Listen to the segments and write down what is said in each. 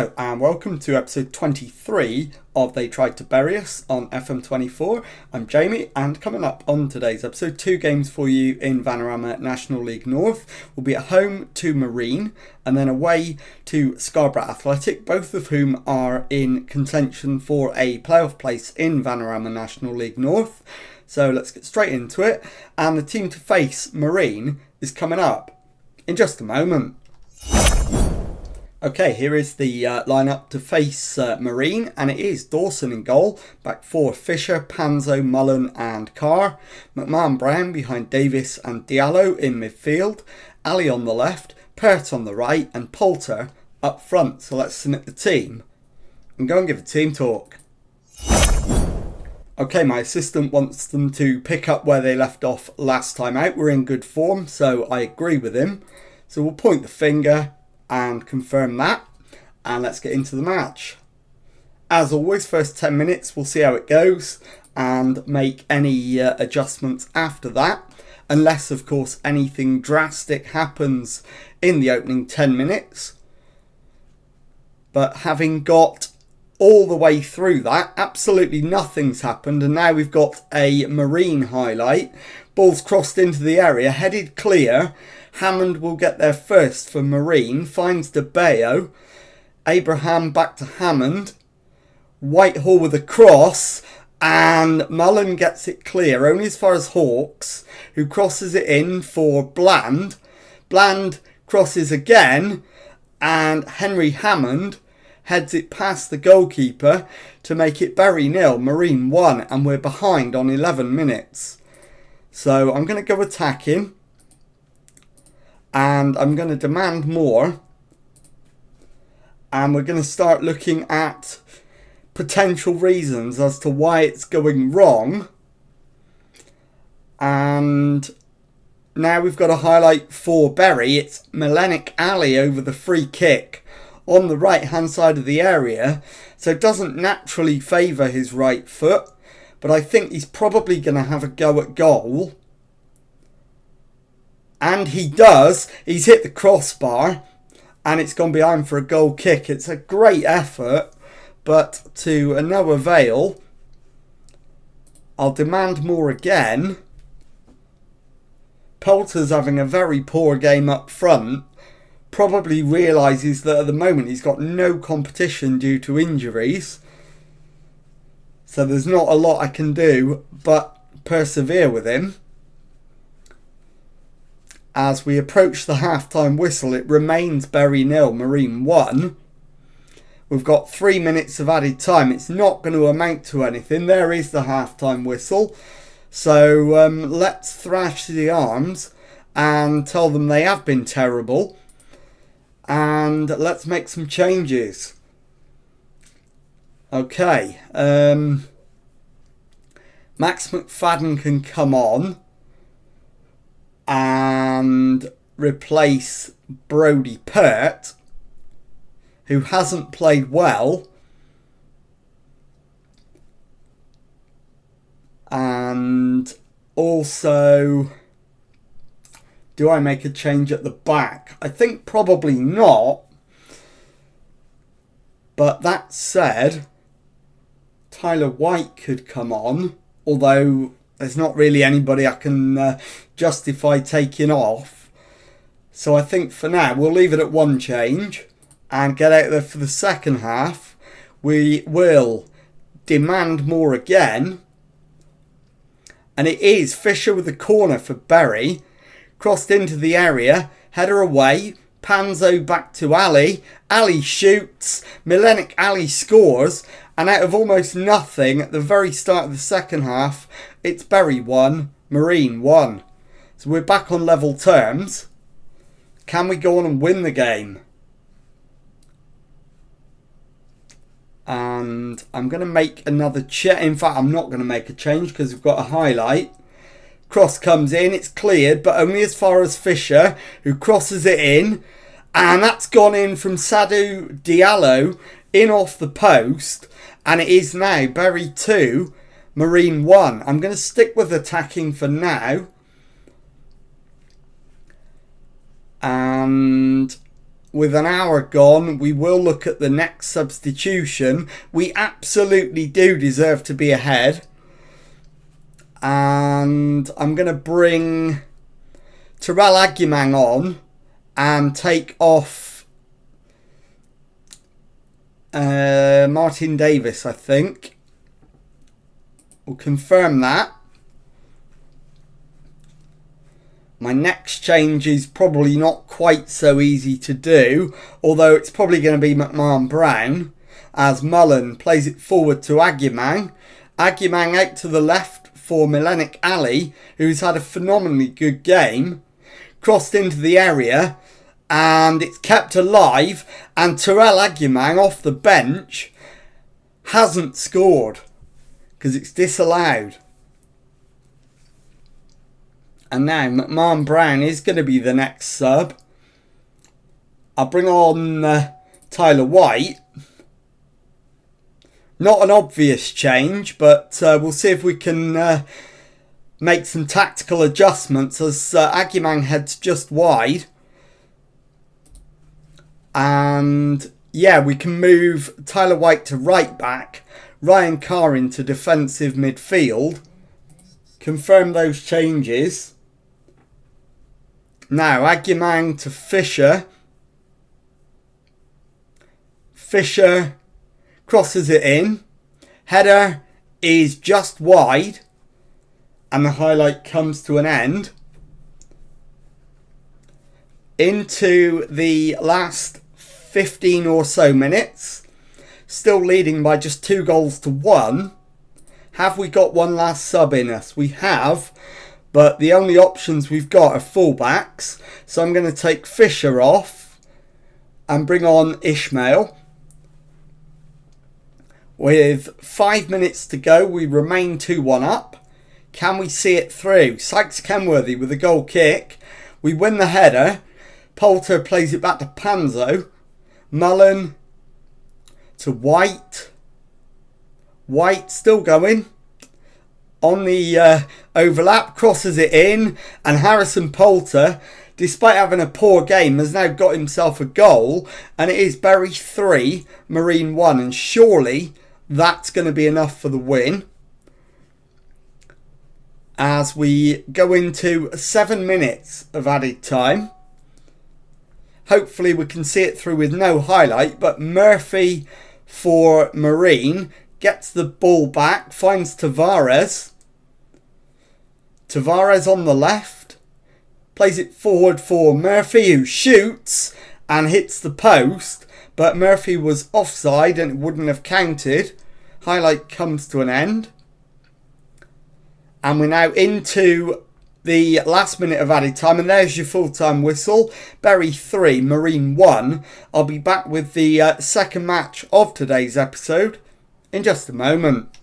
Hello and welcome to episode 23 of They Tried to Bury Us on FM24. I'm Jamie, and coming up on today's episode, 2 games for you in Vanarama National League North. We'll be at home to Marine and then away to Scarborough Athletic, both of whom are in contention for a playoff place in Vanarama National League North. So let's get straight into it, and the team to face Marine is coming up in just a moment. Okay, here is the lineup to face Marine, and it is Dawson in goal, back four Fisher, Panzo, Mullen and Carr, McMahon Brown behind Davis and Diallo in midfield, Ali on the left, Pert on the right and Poulter up front. So let's submit the team and go and give a team talk. Okay, my assistant wants them to pick up where they left off last time out. We're in good form, so I agree with him. So we'll point the finger and confirm that, and let's get into the match. As always, first 10 minutes we'll see how it goes and make any adjustments after that, unless of course anything drastic happens in the opening 10 minutes. But having got all the way through that, absolutely nothing's happened, and now we've got a Marine highlight. Ball's crossed into the area, headed clear. Hammond will get there first for Marine, finds De Bayo. Abraham back to Hammond. Whitehall with a cross, and Mullen gets it clear, only as far as Hawks, who crosses it in for Bland. Bland crosses again, and Henry Hammond heads it past the goalkeeper to make it Bury 0, Marine 1, and we're behind on 11 minutes. So I'm going to go attacking, and I'm going to demand more, and we're going to start looking at potential reasons as to why it's going wrong. And now we've got a highlight for Bury. It's Melenik Ali over the free kick on the right hand side of the area, so it doesn't naturally favour his right foot, but I think he's probably going to have a go at goal. And he does. He's hit the crossbar and it's gone behind for a goal kick. It's a great effort, but to no avail. I'll demand more again. Poulter's having a very poor game up front. Probably realises that at the moment he's got no competition due to injuries. So there's not a lot I can do but persevere with him. As we approach the half-time whistle, it remains Bury 0, Marine 1. We've got 3 minutes of added time. It's not going to amount to anything. There is the half-time whistle. So let's thrash the arms and tell them they have been terrible. And let's make some changes. Okay. Max McFadden can come on and replace Brodie Pert, who hasn't played well. And also, do I make a change at the back? I think probably not. But that said, Tyler White could come on, although there's not really anybody I can justify taking off. So I think for now we'll leave it at one change and get out there for the second half. We will demand more again. And it is Fisher with the corner for Bury. Crossed into the area. Header away. Panzo back to Ali. Ali shoots. Melenik Ali scores. And out of almost nothing at the very start of the second half, it's Bury 1, Marine 1. So we're back on level terms. Can we go on and win the game? And I'm going to make another change. In fact, I'm not going to make a change because we've got a highlight. Cross comes in, it's cleared, but only as far as Fisher, who crosses it in. And that's gone in from Sadou Diallo, in off the post. And it is now Bury 2, Marine 1. I'm going to stick with attacking for now. And with an hour gone, we will look at the next substitution. We absolutely do deserve to be ahead. And I'm going to bring Terrell Agyemang on and take off Martin Davis, I think. We'll confirm that. My next change is probably not quite so easy to do, although it's probably going to be McMahon-Brown, as Mullen plays it forward to Agyemang. Agyemang out to the left for Milenik Ali, who's had a phenomenally good game. Crossed into the area, and it's kept alive, and Terrell Agyemang off the bench hasn't scored because it's disallowed. And now McMahon-Brown is going to be the next sub. I'll bring on Tyler White. Not an obvious change, but we'll see if we can make some tactical adjustments as Agyemang heads just wide. And yeah, we can move Tyler White to right back, Ryan Carr into defensive midfield. Confirm those changes. Now Agyemang to Fisher. Fisher crosses it in. Header is just wide. And the highlight comes to an end. Into the last 15 or so minutes. Still leading by just 2-1. Have we got one last sub in us? We have. But the only options we've got are fullbacks. So I'm going to take Fisher off and bring on Ishmael. With 5 minutes to go, we remain 2-1 up. Can we see it through? Sykes Kenworthy with a goal kick. We win the header. Poulter plays it back to Panzo. Mullen to White. White still going. On the overlap, crosses it in, and Harrison Poulter, despite having a poor game, has now got himself a goal, and it is Bury 3, Marine 1, and surely that's going to be enough for the win. As we go into 7 minutes of added time. Hopefully we can see it through with no highlight, but Murphy for Marine gets the ball back, finds Tavares. Tavares on the left, plays it forward for Murphy, who shoots and hits the post, but Murphy was offside and it wouldn't have counted. Highlight comes to an end. And we're now into the last minute of added time, and there's your full-time whistle. Bury 3, Marine 1. I'll be back with the second match of today's episode in just a moment.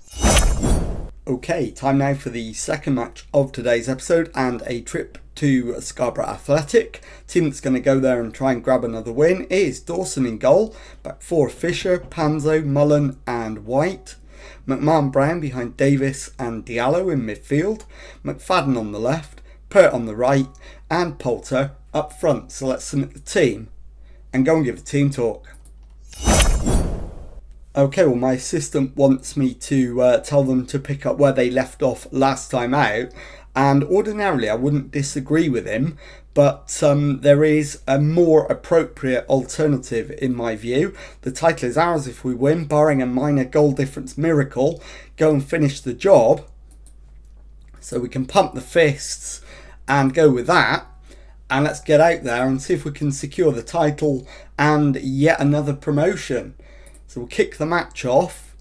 Okay, time now for the second match of today's episode and a trip to Scarborough Athletic. Team that's going to go there and try and grab another win is Dawson in goal. Back four, Fisher, Panzo, Mullen and White. McMahon-Brown behind Davis and Diallo in midfield. McFadden on the left, Pert on the right and Poulter up front. So let's submit the team and go and give a team talk. Okay, well my assistant wants me to tell them to pick up where they left off last time out, and ordinarily I wouldn't disagree with him, but there is a more appropriate alternative in my view. The title is ours if we win, barring a minor goal difference miracle. Go and finish the job. So we can pump the fists and go with that, and let's get out there and see if we can secure the title and yet another promotion. So we'll kick the match off,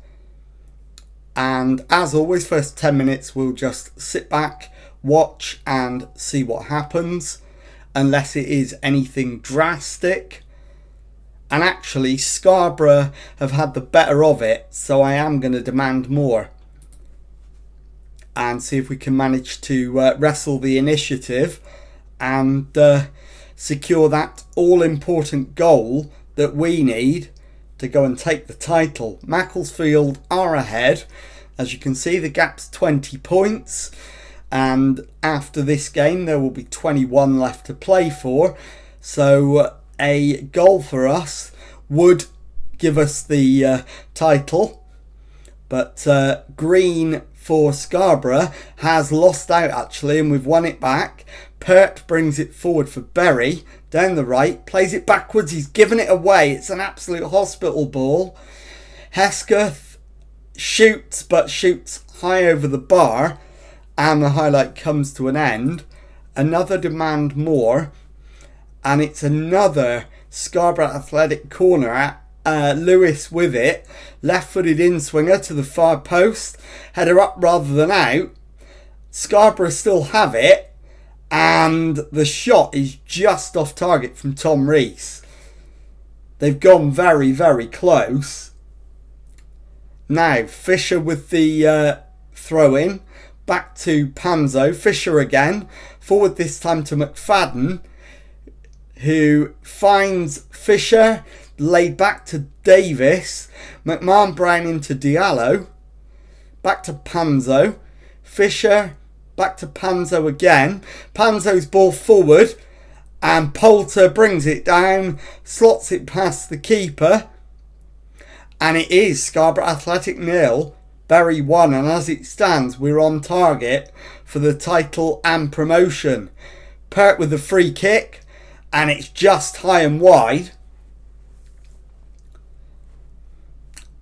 and as always, first 10 minutes we'll just sit back, watch and see what happens, unless it is anything drastic. And actually Scarborough have had the better of it, so I am going to demand more and see if we can manage to wrestle the initiative and secure that all-important goal that we need to go and take the title. Macclesfield are ahead. As you can see, the gap's 20 points, and after this game there will be 21 left to play for. So a goal for us would give us the title. But green for Scarborough has lost out actually, and we've won it back. Pert brings it forward for Berry, down the right, plays it backwards, he's given it away, it's an absolute hospital ball. Hesketh shoots, but shoots high over the bar, and the highlight comes to an end. Another demand more, and it's another Scarborough Athletic corner at Lewis with it, left-footed in-swinger to the far post, header up rather than out. Scarborough still have it, and the shot is just off target from Tom Rees. They've gone very, very close. Now Fisher with the throw-in, back to Panzo. Fisher again, forward this time to McFadden, who finds Fisher, laid back to Davis. McMahon Brown into Diallo, back to Panzo. Fisher, back to Panzo again. Panzo's ball forward, and Poulter brings it down, slots it past the keeper, and it is Scarborough Athletic 0, Bury 1, and as it stands we're on target for the title and promotion. Pert with the free kick, and it's just high and wide.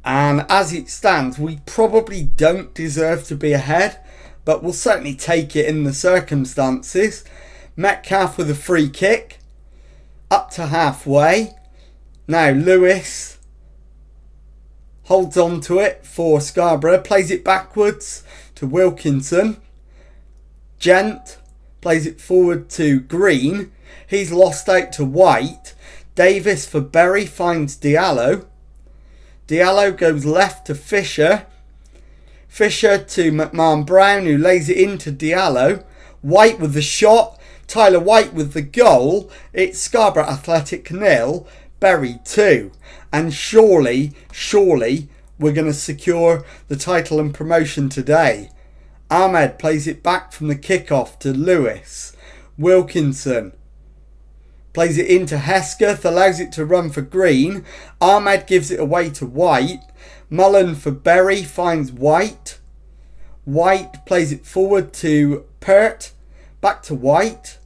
And as it stands, we probably don't deserve to be ahead, but we'll certainly take it in the circumstances. Metcalf with a free kick, up to halfway. Now Lewis holds on to it for Scarborough, plays it backwards to Wilkinson. Gent plays it forward to Green. He's lost out to White. Davis for Berry finds Diallo. Diallo goes left to Fisher. Fisher to McMahon Brown, who lays it into Diallo. White with the shot. Tyler White with the goal. It's Scarborough Athletic 0, Bury 2. And surely we're going to secure the title and promotion today. Ahmed plays it back from the kickoff to Lewis. Wilkinson plays it into Hesketh, allows it to run for Green. Ahmed gives it away to White. Mullen for Berry finds White. White plays it forward to Pert. Back to White.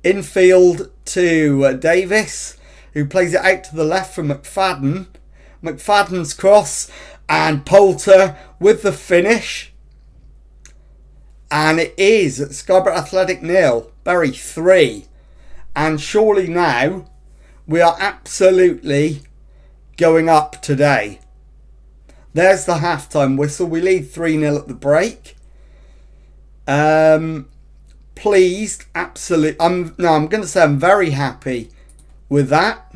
Infield to Davis, who plays it out to the left for McFadden. McFadden's cross, and Poulter with the finish. And it is Scarborough Athletic 0, Bury 3. And surely now we are absolutely going up today. There's the halftime whistle. We lead 3-0 at the break. Pleased, absolutely. I'm going to say I'm very happy with that.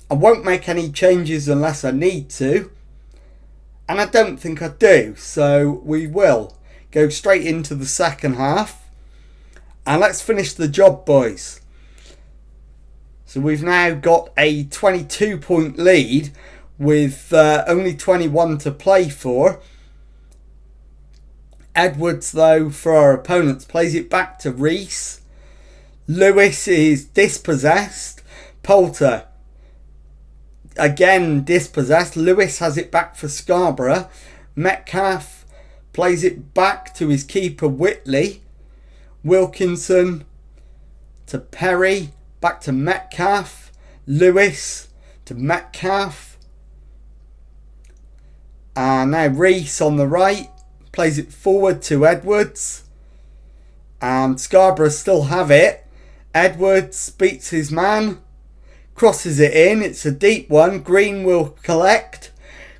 I won't make any changes unless I need to, and I don't think I do. So we will go straight into the second half, and let's finish the job, boys. So we've now got a 22-point lead with only 21 to play for. Edwards, though, for our opponents, plays it back to Rees. Lewis is dispossessed. Poulter, again dispossessed. Lewis has it back for Scarborough. Metcalf plays it back to his keeper, Whitley. Wilkinson to Perry. Back to Metcalf. Lewis to Metcalf. And now Rees on the right. Plays it forward to Edwards. And Scarborough still have it. Edwards beats his man. Crosses it in. It's a deep one. Green will collect.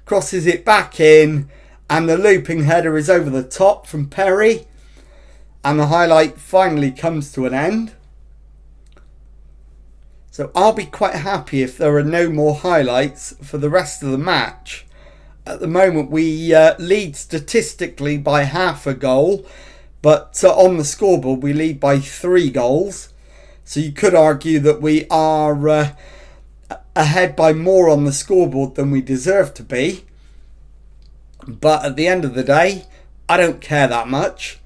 Crosses it back in. And the looping header is over the top from Perry. And the highlight finally comes to an end. So I'll be quite happy if there are no more highlights for the rest of the match. At the moment we lead statistically by half a goal, but on the scoreboard we lead by 3 goals. So you could argue that we are ahead by more on the scoreboard than we deserve to be. But at the end of the day, I don't care that much.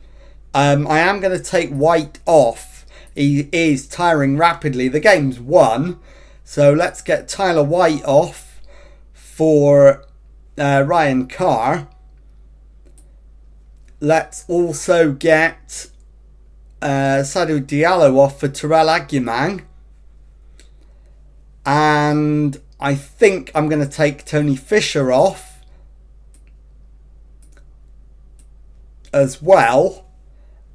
I am going to take White off He is tiring rapidly. The game's won. So let's get Tyler White off for Ryan Carr. Let's also get Sadou Diallo off for Terrell Agyemang. And I think I'm going to take Tony Fisher off as well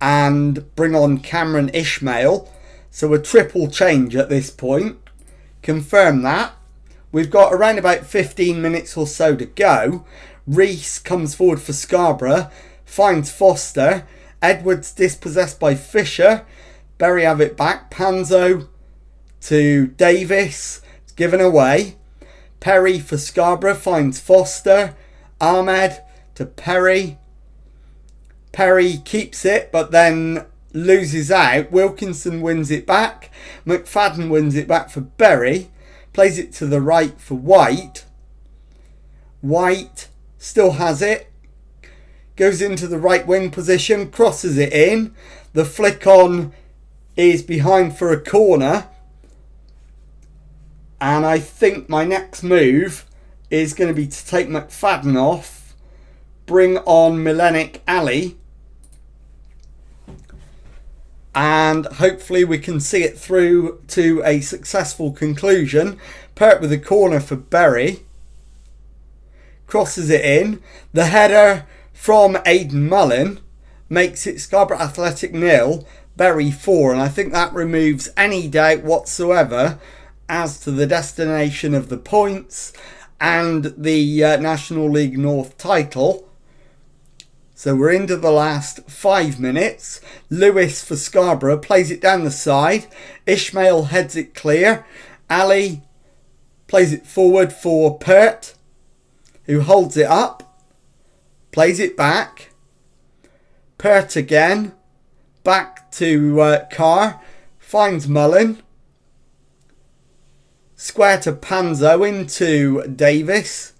and bring on Cameron Ishmael. So a triple change at this point. Confirm that. We've got around about 15 minutes or so to go. Reese comes forward for Scarborough, finds Foster. Edwards dispossessed by Fisher. Berry have it back. Panzo to Davis. It's given away. Perry for Scarborough finds Foster. Ahmed to Perry. Perry keeps it but then loses out. Wilkinson wins it back. McFadden wins it back for Berry. Plays it to the right for White. White still has it. Goes into the right wing position. Crosses it in. The flick on is behind for a corner. And I think my next move is going to be to take McFadden off. Bring on Milenik Ali. And hopefully we can see it through to a successful conclusion. Pert with a corner for Berry. Crosses it in. The header from Aidan Mullen makes it Scarborough Athletic 0, Berry 4. And I think that removes any doubt whatsoever as to the destination of the points and the National League North title. So we're into the last 5 minutes. Lewis for Scarborough plays it down the side. Ishmael heads it clear. Ali plays it forward for Pert, who holds it up. Plays it back. Pert again. Back to Carr. Finds Mullen. Square to Panzo into Davis,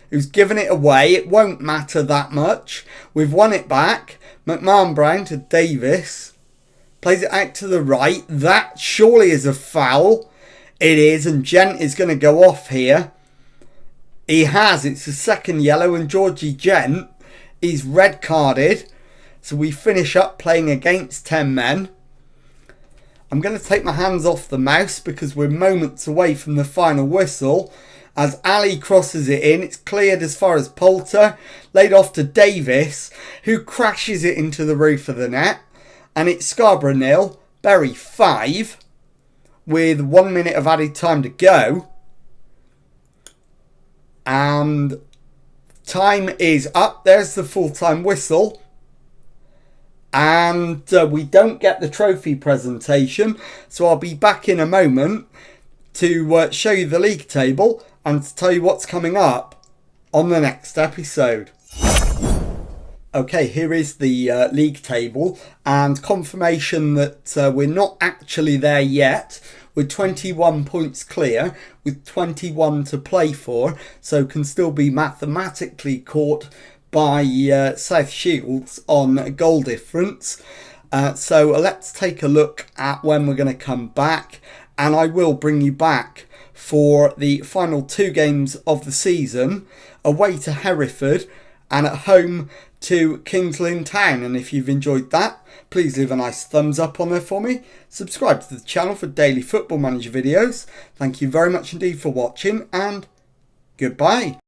who's given it away. It won't matter that much. We've won it back. McMahon Brown to Davis. Plays it out to the right. That surely is a foul. It is, and Gent is going to go off here. He has. It's a second yellow, and Georgie Gent is red carded. So we finish up playing against 10 men. I'm going to take my hands off the mouse because we're moments away from the final whistle. As Ali crosses it in, it's cleared as far as Poulter, laid off to Davis, who crashes it into the roof of the net. And it's Scarborough 0, Berry 5, with 1 minute of added time to go. And time is up. There's the full-time whistle. And we don't get the trophy presentation, so I'll be back in a moment to show you the league table and to tell you what's coming up on the next episode. Okay, here is the league table and confirmation that we're not actually there yet. We're 21 points clear with 21 to play for, so can still be mathematically caught by South Shields on goal difference. So let's take a look at when we're going to come back, and I will bring you back for the final 2 games of the season, away to Hereford and at home to Kings Lynn Town. And if you've enjoyed that, please leave a nice thumbs up on there for me. Subscribe to the channel for daily Football Manager videos. Thank you very much indeed for watching, and goodbye.